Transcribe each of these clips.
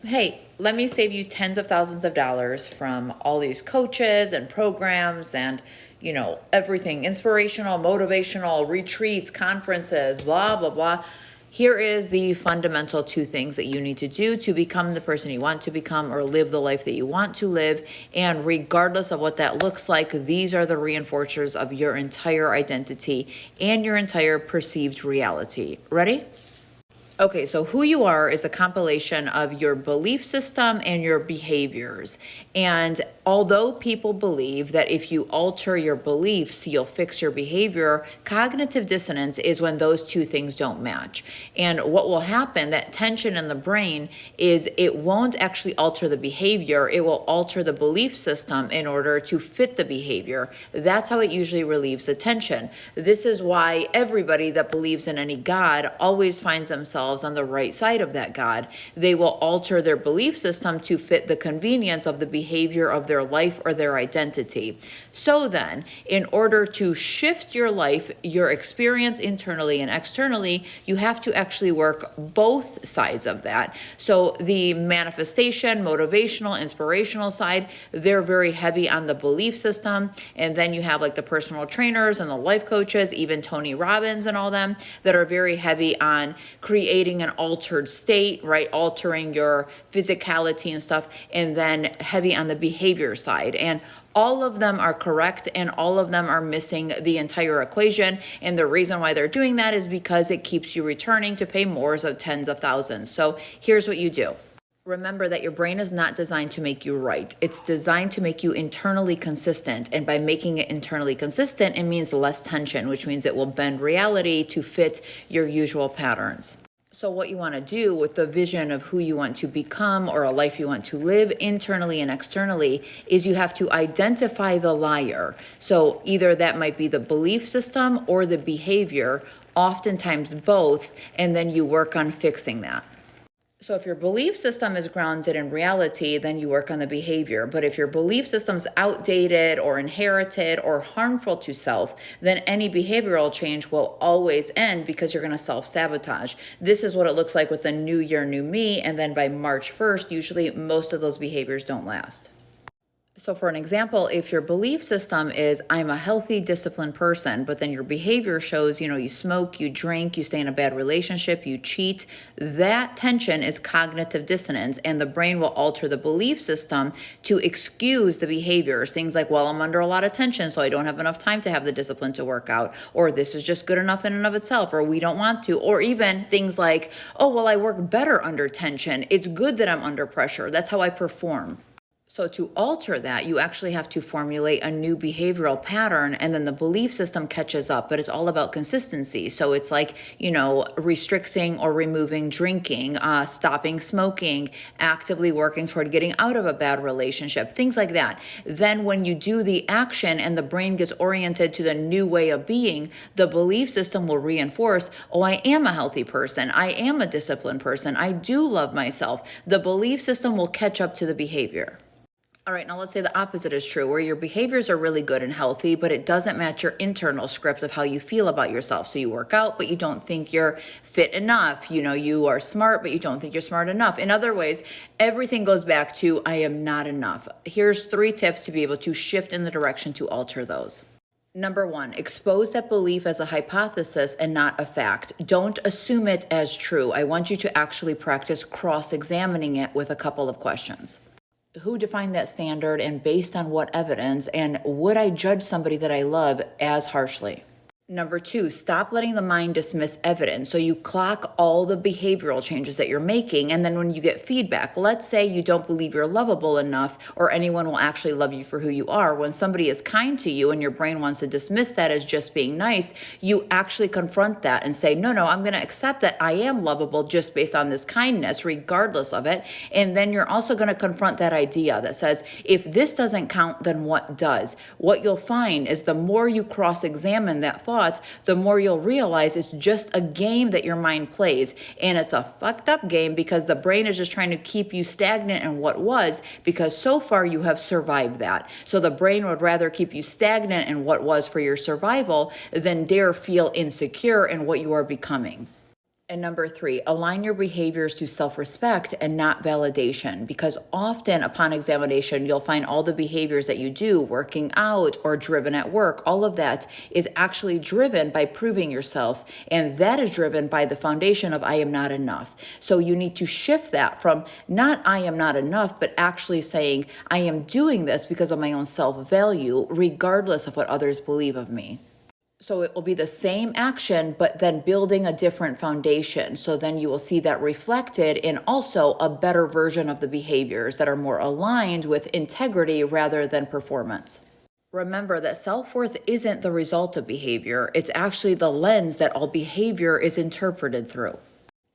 Hey, let me save you tens of thousands of dollars from all these coaches and programs and, everything inspirational, motivational, retreats, conferences, blah, blah, blah. Here is the fundamental two things that you need to do to become the person you want to become or live the life that you want to live. And regardless of what that looks like, these are the reinforcers of your entire identity and your entire perceived reality. Ready? Okay, so who you are is a compilation of your belief system and your behaviors. And although people believe that if you alter your beliefs, you'll fix your behavior, cognitive dissonance is when those two things don't match. And what will happen, that tension in the brain, is it won't actually alter the behavior, it will alter the belief system in order to fit the behavior. That's how it usually relieves the tension. This is why everybody that believes in any God always finds themselves on the right side of that God. They will alter their belief system to fit the convenience of the behavior of their life or their identity. So then, in order to shift your life, your experience internally and externally, you have to actually work both sides of that. So the manifestation, motivational, inspirational side, they're very heavy on the belief system. And then you have like the personal trainers and the life coaches, even Tony Robbins and all them, that are very heavy on creating an altered state, right? Altering your physicality and stuff, and then heavy on the behavior side. And all of them are correct and all of them are missing the entire equation. And the reason why they're doing that is because it keeps you returning to pay mores of tens of thousands. So here's what you do. Remember that your brain is not designed to make you right. It's designed to make you internally consistent. And by making it internally consistent, it means less tension, which means it will bend reality to fit your usual patterns. So what you want to do with the vision of who you want to become or a life you want to live internally and externally is you have to identify the liar. So either that might be the belief system or the behavior, oftentimes both, and then you work on fixing that. So if your belief system is grounded in reality, then you work on the behavior. But if your belief system's outdated or inherited or harmful to self, then any behavioral change will always end because you're going to self-sabotage. This is what it looks like with the new year, new me. And then by March 1st, usually most of those behaviors don't last. So for an example, if your belief system is, I'm a healthy, disciplined person, but then your behavior shows, you smoke, you drink, you stay in a bad relationship, you cheat, that tension is cognitive dissonance, and the brain will alter the belief system to excuse the behaviors. Things like, well, I'm under a lot of tension, so I don't have enough time to have the discipline to work out, or this is just good enough in and of itself, or we don't want to, or even things like, oh, well, I work better under tension. It's good that I'm under pressure. That's how I perform. So to alter that, you actually have to formulate a new behavioral pattern, and then the belief system catches up, but it's all about consistency. So it's like, restricting or removing drinking, stopping smoking, actively working toward getting out of a bad relationship, things like that. Then when you do the action and the brain gets oriented to the new way of being, the belief system will reinforce, oh, I am a healthy person. I am a disciplined person. I do love myself. The belief system will catch up to the behavior. All right, now let's say the opposite is true, where your behaviors are really good and healthy, but it doesn't match your internal script of how you feel about yourself. So you work out, but you don't think you're fit enough. You are smart, but you don't think you're smart enough. In other ways, everything goes back to, I am not enough. Here's 3 tips to be able to shift in the direction to alter those. Number 1, expose that belief as a hypothesis and not a fact. Don't assume it as true. I want you to actually practice cross-examining it with a couple of questions. Who defined that standard and based on what evidence? And would I judge somebody that I love as harshly? Number 2, stop letting the mind dismiss evidence. So you clock all the behavioral changes that you're making. And then when you get feedback, let's say you don't believe you're lovable enough or anyone will actually love you for who you are. When somebody is kind to you and your brain wants to dismiss that as just being nice, you actually confront that and say, no, I'm going to accept that I am lovable just based on this kindness, regardless of it. And then you're also going to confront that idea that says, if this doesn't count, then what does? What you'll find is the more you cross-examine that thought, the more you'll realize it's just a game that your mind plays. And it's a fucked up game because the brain is just trying to keep you stagnant in what was, because so far you have survived that. So the brain would rather keep you stagnant in what was for your survival than dare feel insecure in what you are becoming. And number 3, align your behaviors to self-respect and not validation, because often upon examination, you'll find all the behaviors that you do, working out or driven at work, all of that is actually driven by proving yourself. And that is driven by the foundation of I am not enough. So you need to shift that from not I am not enough, but actually saying I am doing this because of my own self-value, regardless of what others believe of me. So it will be the same action, but then building a different foundation. So then you will see that reflected in also a better version of the behaviors that are more aligned with integrity rather than performance. Remember that self-worth isn't the result of behavior. It's actually the lens that all behavior is interpreted through.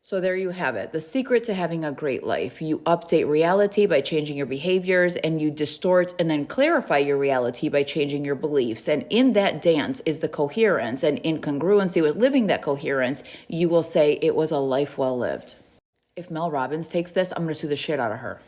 So there you have it, the secret to having a great life. You update reality by changing your behaviors, and you distort and then clarify your reality by changing your beliefs. And in that dance is the coherence, and in congruency with living that coherence, you will say it was a life well lived. If Mel Robbins takes this, I'm going to sue the shit out of her.